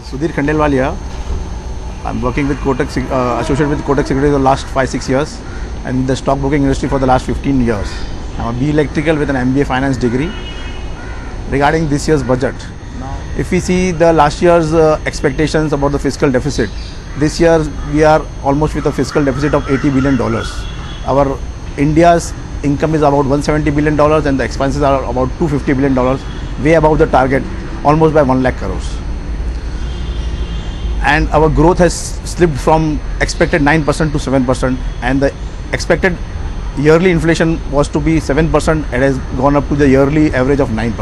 Sudhir Khandelwal here. I'm working with Kotak, associated with Kotak Securities for the last 5-6 years and the stock broking industry for the last 15 years. I'm a B Electrical with an MBA Finance degree. Regarding this year's budget, if we see the last year's expectations about the fiscal deficit, this year we are almost with a fiscal deficit of $80 billion. Our India's income is about $170 billion and the expenses are about $250 billion, way above the target, almost by 1 lakh crores. And our growth has slipped from expected 9% to 7%, and the expected yearly inflation was to be 7%. It has gone up to the yearly average of 9%.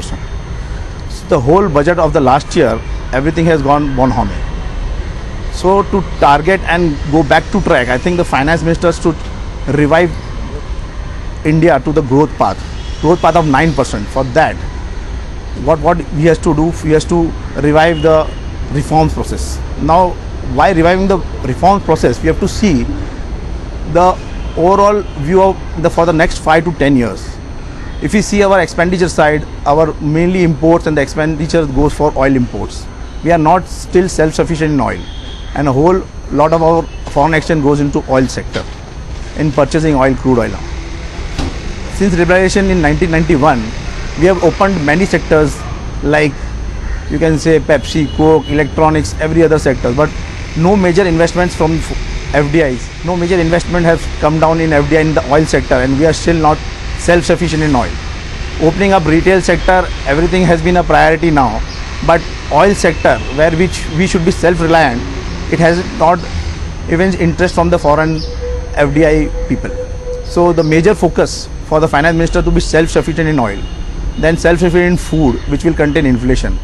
So the whole budget of the last year, everything has gone bon home. So to target and go back to track, I think the finance minister should revive India to the growth path of 9%. For that, what he has to do, he has to revive the reforms process. Now, why reviving the reforms process? We have to see the overall view of for the next 5 to 10 years. If we see our expenditure side, our mainly imports and the expenditure goes for oil imports. We are not still self-sufficient in oil, and a whole lot of our foreign exchange goes into oil sector in purchasing oil, crude oil. Since liberalization in 1991, we have opened many sectors like you can say Pepsi, Coke, electronics, every other sector, but no major investments from FDIs. No major investment has come down in FDI in the oil sector, and we are still not self-sufficient in oil. Opening up retail sector, everything has been a priority now, but oil sector, which we should be self-reliant, it has not even interest from the foreign FDI people. So the major focus for the finance minister to be self-sufficient in oil, then self-sufficient in food, which will contain inflation.